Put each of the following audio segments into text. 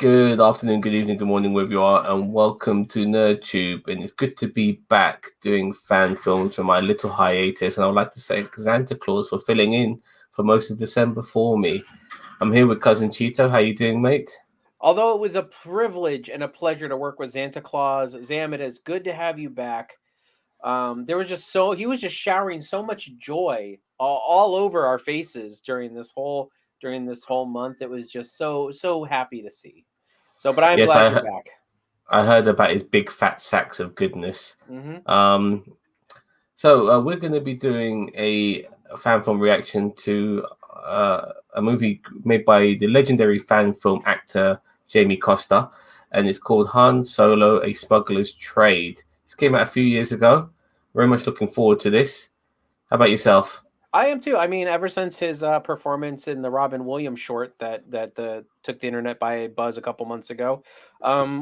Good afternoon, good evening, good morning, wherever you are, and welcome to NerdTube. And it's good to be back doing fan films from my little hiatus. And I would like to thank Santa Claus for filling in for most of December for me. I'm here with Cousin Cheeto. How you doing, mate? Although it was a privilege and a pleasure to work with Santa Claus, Zam, it is good to have you back. He was just showering so much joy all over our faces during this whole month. It was just so happy to see. But I'm Yes, glad you're back. I heard about his big fat sacks of goodness. Mm-hmm. We're going to be doing a fan film reaction to a movie made by the legendary fan film actor Jamie Costa, and it's called Han Solo: A Smuggler's Trade. This came out a few years ago. Very much looking forward to this. How about yourself? I am too. I mean, ever since his performance in the Robin Williams short that took the internet by buzz a couple months ago,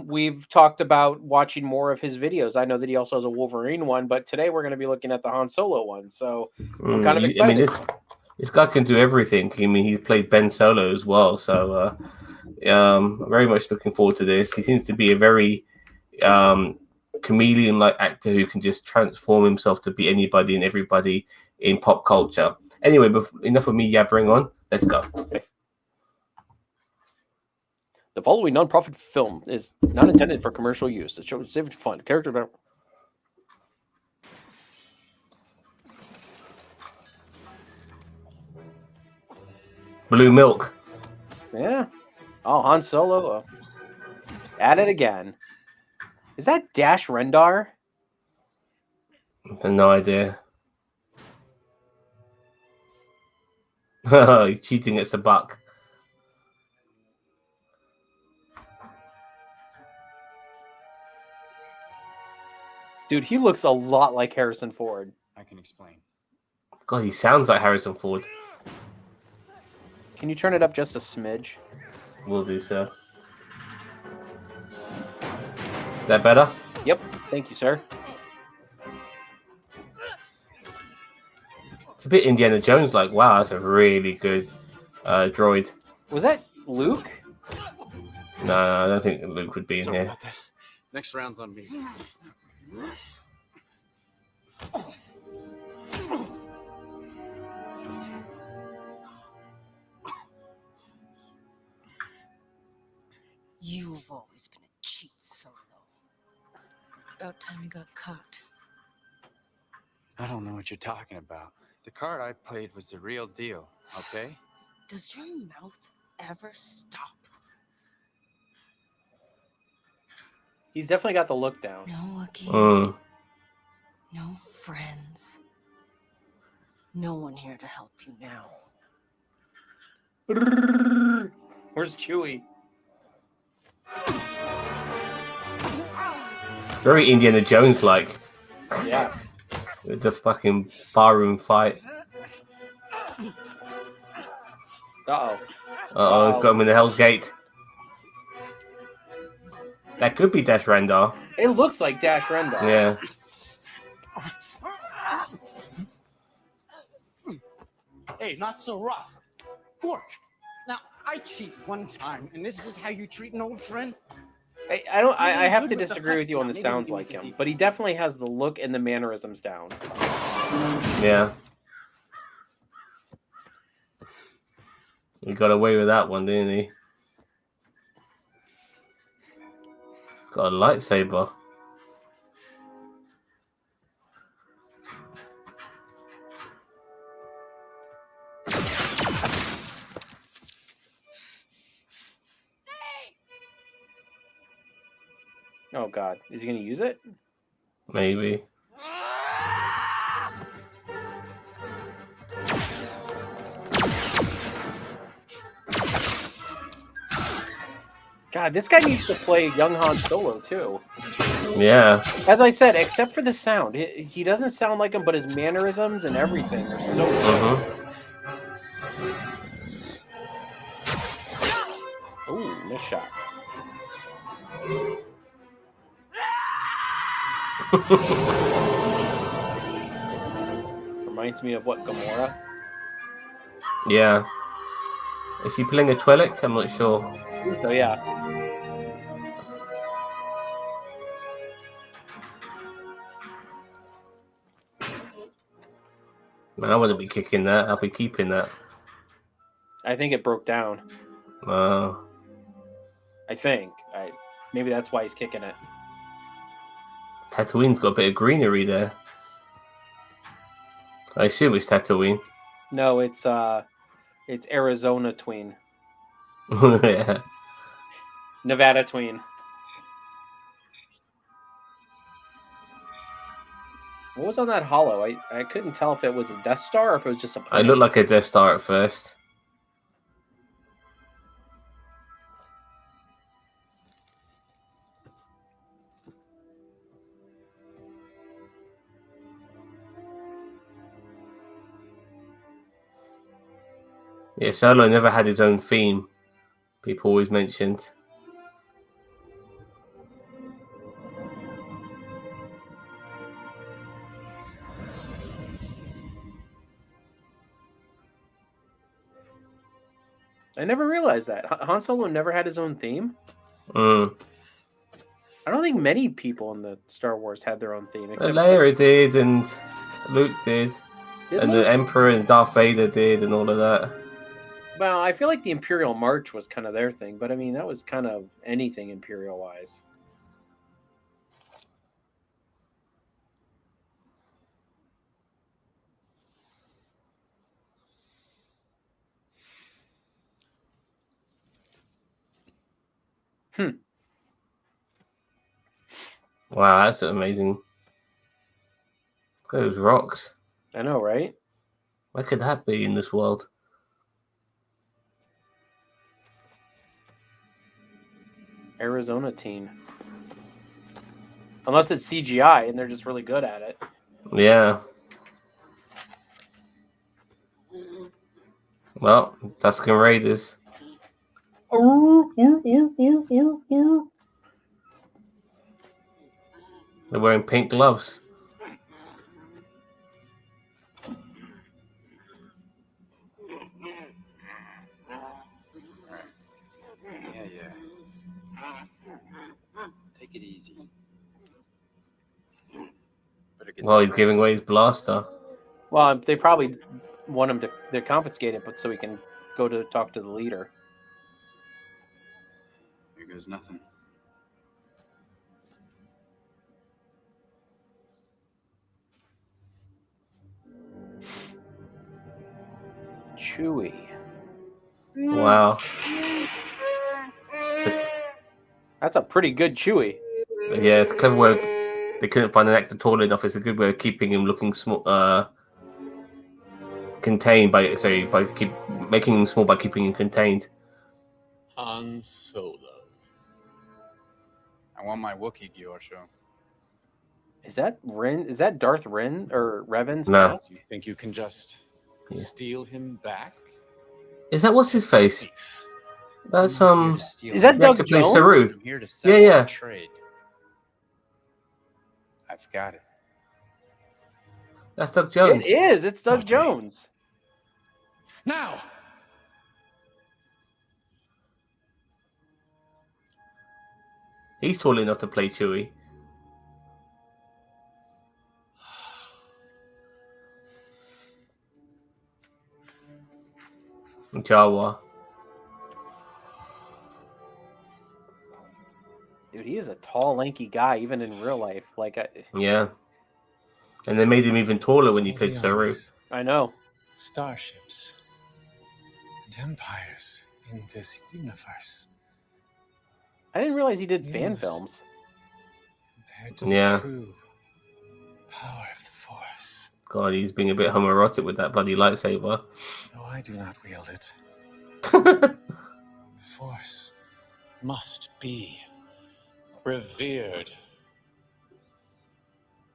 we've talked about watching more of his videos. I know that he also has a Wolverine one, but today we're going to be looking at the Han Solo one. So I'm kind of excited. I mean, this guy can do everything. I mean, he played Ben Solo as well. So very much looking forward to this. He seems to be a very chameleon-like actor who can just transform himself to be anybody and everybody in pop culture. Anyway, enough of me yabbering on. Let's go. The following non-profit film is not intended for commercial use. It shows safe fun. Character about Blue milk. Yeah. Oh, Han Solo. At it again. Is that Dash Rendar? I have no idea. He's cheating at Sabak. Dude, he looks a lot like Harrison Ford. I can explain. God, he sounds like Harrison Ford. Can you turn it up just a smidge? Will do, sir. Is that better? Yep. Thank you, sir. It's a bit Indiana Jones like. Wow, that's a really good droid. Was that Luke? No, I don't think Luke would be in here. Next round's on me. You've always been a cheat, Solo. About time you got caught. I don't know what you're talking about. The card I played was the real deal, okay? Does your mouth ever stop? He's definitely got the look down. No Wookiee. No friends. No one here to help you now. Where's Chewie? Very Indiana Jones like. Yeah. With the fucking barroom fight. Uh-oh. Uh-oh, he's got him in the Hell's Gate. That could be Dash Rendar. It looks like Dash Rendar. Yeah. Hey, not so rough. Fork. Now, I cheat one time, and this is how you treat an old friend? I have to disagree with you on the sounds like him, but he definitely has the look and the mannerisms down. Yeah. He got away with that one, didn't he? Got a lightsaber. Oh God, is he gonna use it? Maybe. God, this guy needs to play young Han Solo too. Yeah. As I said, except for the sound, he doesn't sound like him, but his mannerisms and everything are so good. Ooh, missed shot. Reminds me of what, Gamora? Yeah. Is he playing a Twi'lek? I'm not sure. So yeah. Man, I wouldn't be kicking that. I'll be keeping that. I think it broke down. Uh, I think. Maybe that's why he's kicking it. Tatooine's got a bit of greenery there. I assume it's Tatooine. No, it's Arizona tween. Yeah. Nevada tween. What was on that hollow? I couldn't tell if it was a Death Star or if it was just a I planet. looked like a Death Star at first. Yeah, Solo never had his own theme. People always mentioned. I never realized that. Han Solo never had his own theme. Mm. I don't think many people in the Star Wars had their own theme. Except Leia did, and Luke did, Did and Luke? the Emperor and Darth Vader did, and all of that. Well, I feel like the Imperial March was kind of their thing, but I mean that was kind of anything Imperial wise. Wow, that's amazing. Those rocks. I know, right? Where could that be in this world? Arizona teen. Unless it's CGI and they're just really good at it. Yeah. Well, Tusken Raiders. They're wearing pink gloves. Yeah. Take it easy. Better get Well, he's giving away his blaster. Well, they probably want him to confiscate it, but so he can go to talk to the leader. Here goes nothing. Chewie. Wow. That's a pretty good Chewie. Yeah, it's a clever way. They couldn't find an actor tall enough. It's a good way of keeping him looking small, contained by making him small by keeping him contained. Han Solo. I want my Wookiee Gyorsho. Is that Rin? Is that Darth Rin or Revan's No. mask? You think you can just Yeah. steal him back? Is that what's his face? Thief. That's Is that the Doug actor plays Jones? Saru. I'm here to Yeah, yeah. trade. I've got it. That's Doug Jones. It is. It's Doug Okay. Jones. Now! He's tall enough to play Chewie. Jawa. Dude, he is a tall, lanky guy, even in real life. Yeah. And they made him even taller when he All played the Saru. armies, I know. starships, and empires in this universe. I didn't realize he did fan Yes. films. Compared to Yeah. the true power of the Force. God, he's being a bit homoerotic with that bloody lightsaber. Though I do not wield it, the Force must be revered.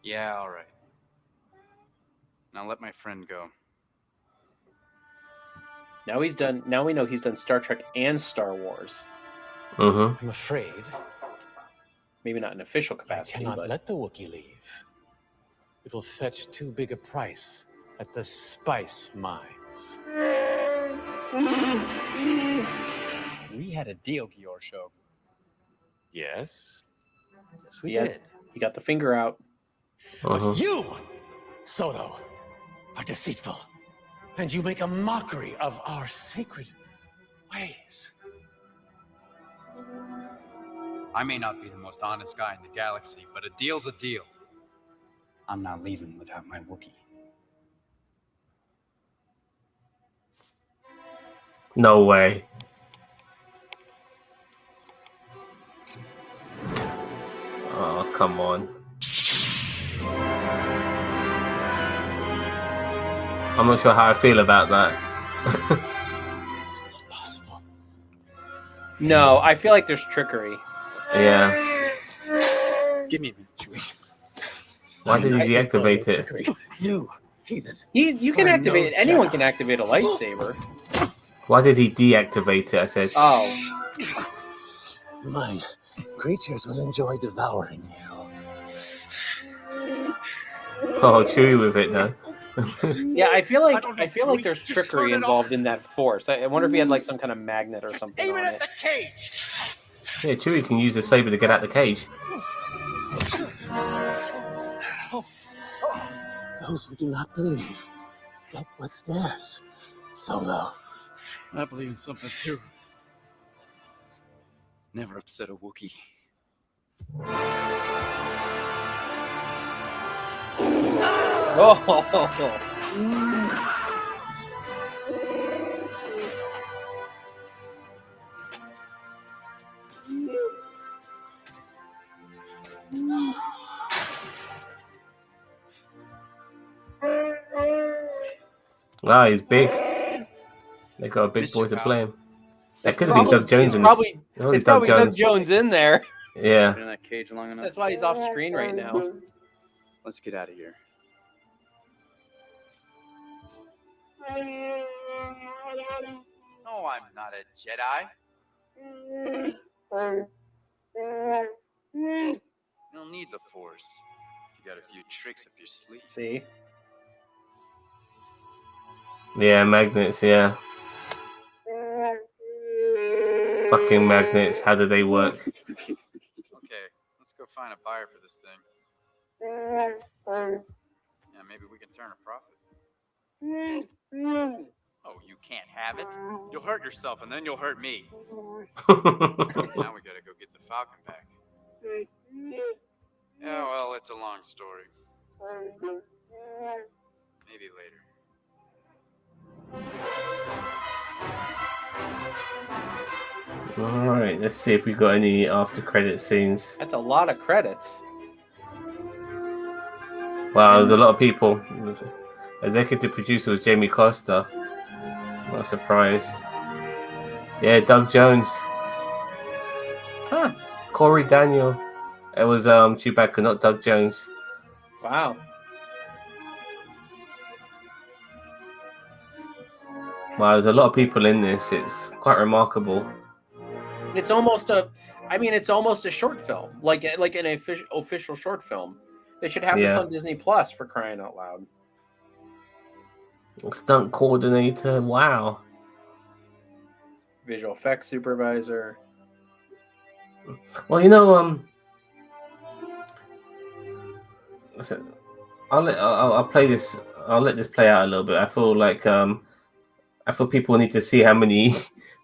Yeah, all right. Now let my friend go. Now we know he's done Star Trek and Star Wars. Mm-hmm. I'm afraid Maybe not in official I capacity, cannot but let the Wookiee leave. It will fetch too big a price at the spice mines. We had a deal, Gyorsho. Yes? Yes, we Yeah. did. he got the finger out. Uh-huh. But you, Solo, are deceitful, and you make a mockery of our sacred ways. I may not be the most honest guy in the galaxy, but a deal's a deal. I'm not leaving without my Wookiee. No way. Oh, come on. I'm not sure how I feel about that. It's not possible. No, I feel like there's trickery. Yeah. Give me a minute, Chewie. Why did he deactivate it? Trickery. You, heathen. You can I'm activate no anyone Jedi. can activate a lightsaber. Why did he deactivate it? I said. Oh, My creatures will enjoy devouring you. Oh, Chewie with it though. yeah. I feel like don't know, there's Chewie. Just trickery turn it involved off. in that force. I wonder if he had like some kind of magnet or something Aim it on at it. the cage. Yeah, Chewie can use the saber to get out the cage. Those who do not believe get what's theirs. Solo. I believe in something too. Never upset a Wookiee. Oh, Ah, he's big. They got a big Missed boy you, to pal. play him. That It's could have been Doug Jones it's in probably, this. Oh, it's probably Doug Jones in there. Yeah. Been in that cage long enough. That's why he's off screen right now. Let's get out of here. No, I'm not a Jedi. You don't need the Force. You got a few tricks up your sleeve. See, Yeah, magnets, yeah. Fucking magnets, how do they work? Okay, let's go find a buyer for this thing. Yeah, maybe we can turn a profit. Oh, you can't have it? You'll hurt yourself and then you'll hurt me. Now we gotta go get the Falcon back. Yeah, well, it's a long story. Maybe later. Alright, let's see if we got any after credit scenes. that's a lot of credits. Wow, there's a lot of people. Executive producer was Jamie Costa. Not a surprise. Yeah, Doug Jones. Huh? Corey Daniel. It was Chewbacca, not Doug Jones. Wow. Wow, there's a lot of people in this. It's quite remarkable. It's almost a short film, like an official short film. They should have this Yeah. on Disney Plus, for crying out loud. Stunt coordinator. Wow. Visual effects supervisor. Well, you know, I'll play this. I'll let this play out a little bit. I feel like I feel people need to see how many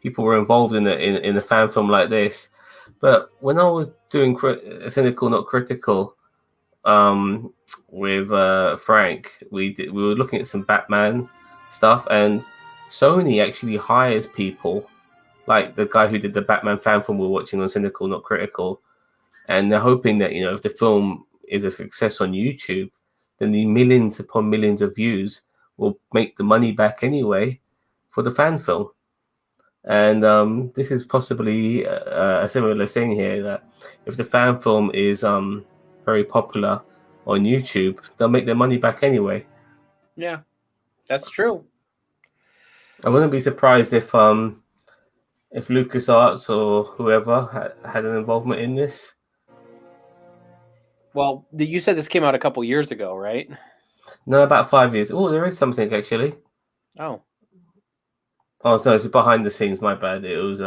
people were involved in a fan film like this. But when I was doing cynical, not critical, with Frank, we were looking at some Batman stuff, and Sony actually hires people, like the guy who did the Batman fan film we're watching on Cynical, Not Critical, and they're hoping that, you know, if the film is a success on YouTube, then the millions upon millions of views will make the money back anyway for the fan film. And this is possibly a similar thing here, that if the fan film is very popular on YouTube, they'll make their money back anyway. Yeah, that's true. I wouldn't be surprised if LucasArts or whoever had an involvement in this. Well, you said this came out a couple years ago, right? No, about 5 years. Oh, there is something actually. Oh, Oh no, it's behind the scenes. My bad. It was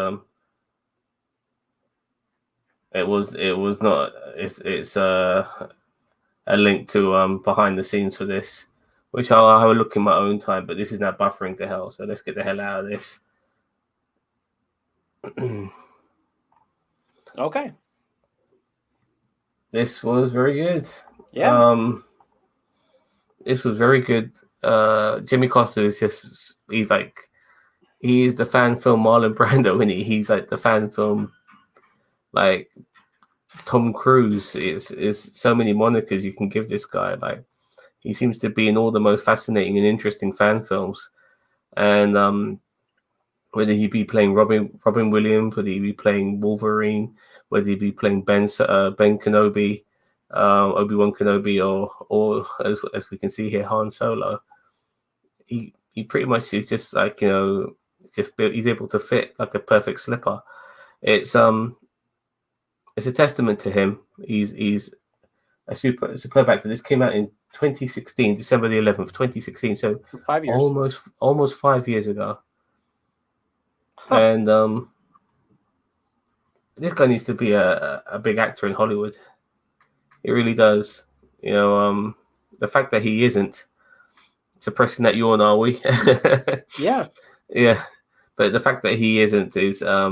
not. It's a link to behind the scenes for this. which I'll have a look in my own time. But this is now buffering to hell, so let's get the hell out of this. Okay. This was very good. Yeah. This was very good. Jamie Costa is he's the fan film Marlon Brando, isn't he? He's like the fan film, like Tom Cruise is so many monikers you can give this guy. Like, he seems to be in all the most fascinating and interesting fan films. And whether he be playing Robin Williams, whether he be playing Wolverine, whether he be playing Ben Kenobi, Obi-Wan Kenobi, or as we can see here, Han Solo, he pretty much is just like, you know, he's able to fit like a perfect slipper. It's a testament to him. He's a superb actor. This came out in 2016, December the 11th, 2016. So 5 years. Almost 5 years ago. Huh. And this guy needs to be a big actor in Hollywood. He really does. You know, the fact that he isn't, suppressing that yawn, are we? Yeah. Yeah. But the fact that he isn't is a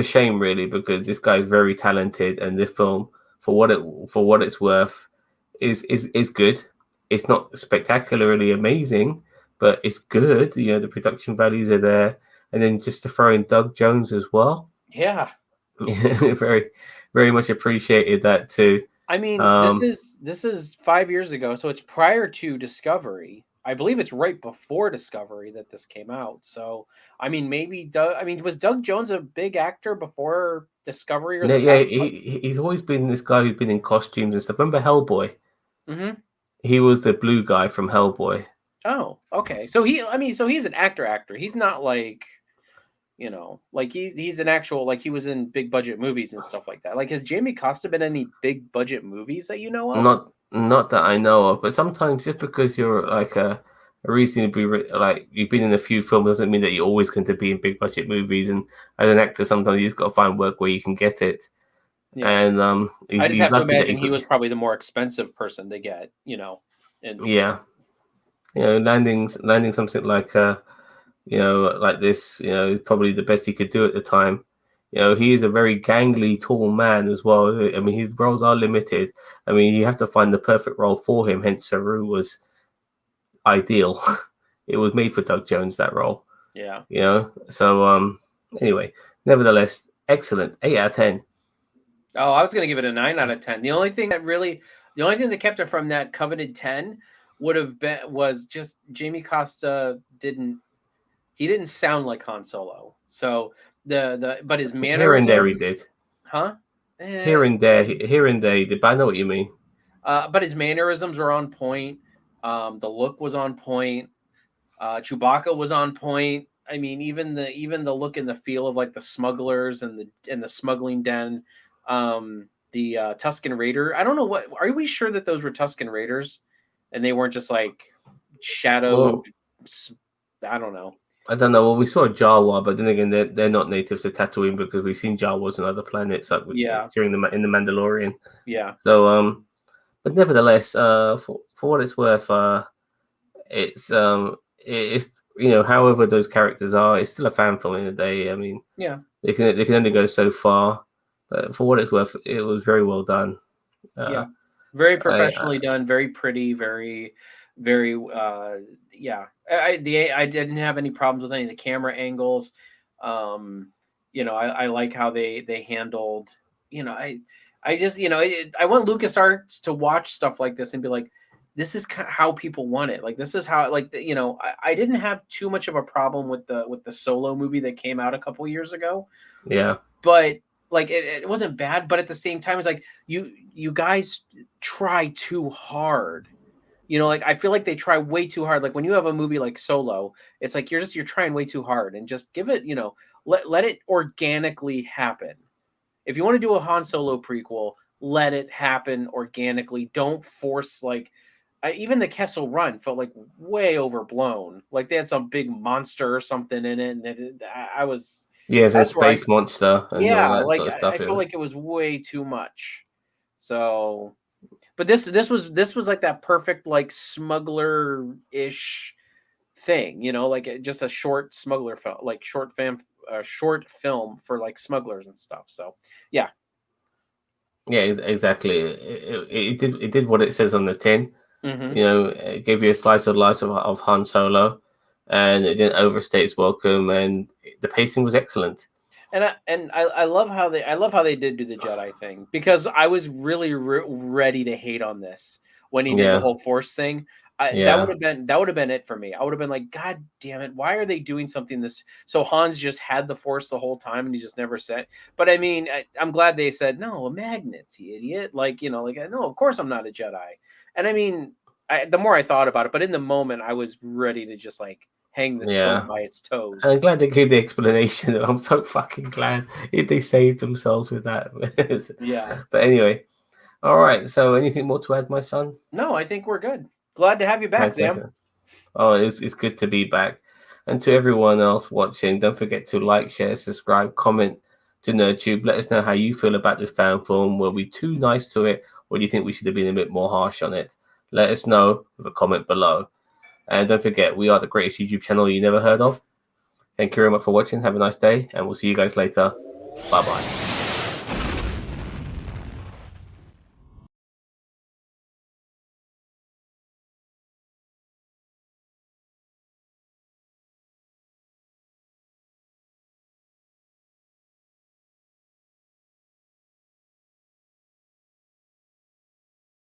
shame, really, because this guy is very talented, and this film, for what it's worth, is good. It's not spectacularly amazing, but it's good. You know, the production values are there, and then just to throw in Doug Jones as well. Yeah. Very, very much appreciated that too. I mean, this is 5 years ago, so it's prior to Discovery. I believe it's right before Discovery that this came out. So, I mean, maybe was Doug Jones a big actor before Discovery? He's always been this guy who's been in costumes and stuff. Remember Hellboy? Mm-hmm. He was the blue guy from Hellboy. Oh, okay. So he's an actor. He's not like, you know, like he's an actual, like, he was in big budget movies and stuff like that. Like, has Jamie Costa been in any big budget movies that you know of? Not that I know of, but sometimes just because you're like a reasonably like you've been in a few films doesn't mean that you're always going to be in big budget movies. And as an actor, sometimes you've got to find work where you can get it. Yeah. And I just have to imagine he was probably the more expensive person to get, you know. And yeah, you know, landing something like you know, like this, you know, is probably the best he could do at the time. You know, he is a very gangly, tall man as well. I mean, his roles are limited. I mean, you have to find the perfect role for him. Hence, Saru was ideal. It was made for Doug Jones, that role. Yeah. You know, so anyway, nevertheless, excellent. 8 out of 10. Oh, I was going to give it a 9 out of 10. The only thing that kept it from that coveted 10 was just Jamie Costa didn't sound like Han Solo. So but his mannerisms, here and there he did. Huh? Here and there he did. But I know what you mean. But his mannerisms were on point. The look was on point. Chewbacca was on point. I mean, even the look and the feel of like the smugglers and the smuggling den. The Tusken Raider. I don't know what. Are we sure that those were Tusken Raiders, and they weren't just like shadowed? I don't know. I don't know. Well, we saw Jawa, but then again, they're not natives to Tatooine because we've seen Jawas on other planets, like during in the Mandalorian. Yeah. So, but nevertheless, for what it's worth, it's you know, however those characters are, it's still a fan film in the day. I mean, yeah, they can only go so far, but for what it's worth, it was very well done. Yeah, very professionally done, very pretty, very, very. Yeah, I didn't have any problems with any of the camera angles. You know, I like how they handled. You know, I just, you know, I want LucasArts to watch stuff like this and be like, this is how people want it. Like, this is how, like, you know, I didn't have too much of a problem with the Solo movie that came out a couple years ago. Yeah, but like it wasn't bad. But at the same time, it's like you guys try too hard. You know, like, I feel like they try way too hard. Like, when you have a movie like Solo, it's like you're trying way too hard, and just give it, you know, let it organically happen. If you want to do a Han Solo prequel, let it happen organically. Don't force, like, even the Kessel Run felt like way overblown. Like, they had some big monster or something in it, and I was it's a space monster and all that like, sort of stuff. I feel like it was way too much. So But this was like that perfect like smuggler-ish thing, you know, like just a short smuggler film, like short film for like smugglers and stuff. So yeah. Yeah, exactly. It did what it says on the tin. Mhm. You know, it gave you a slice of life of Han Solo, and it didn't overstay its welcome, and the pacing was excellent. And I love how they did do the Jedi thing, because I was really ready to hate on this when he did the Yeah. whole Force thing. That Yeah. would have been it for me. I would have been like, God damn it, why are they doing something this? So Han's just had the Force the whole time and he just never said. But I mean, I'm glad they said no magnets, you idiot. Like, you know, like, no, of course I'm not a Jedi. And I mean, the more I thought about it, but in the moment, I was ready to just like hang this Yeah. film by its toes. I'm glad they gave the explanation. I'm so fucking glad they saved themselves with that. Yeah. But anyway, all right. So, anything more to add, my son? No, I think we're good. Glad to have you back, Thanks, Zam. Mason. Oh, it's good to be back. And to everyone else watching, don't forget to like, share, subscribe, comment to NerdTube. Let us know how you feel about this fan film. Were we too nice to it, or do you think we should have been a bit more harsh on it? Let us know with a comment below. And don't forget, we are the greatest YouTube channel you never heard of. Thank you very much for watching. Have a nice day, and we'll see you guys later. Bye-bye.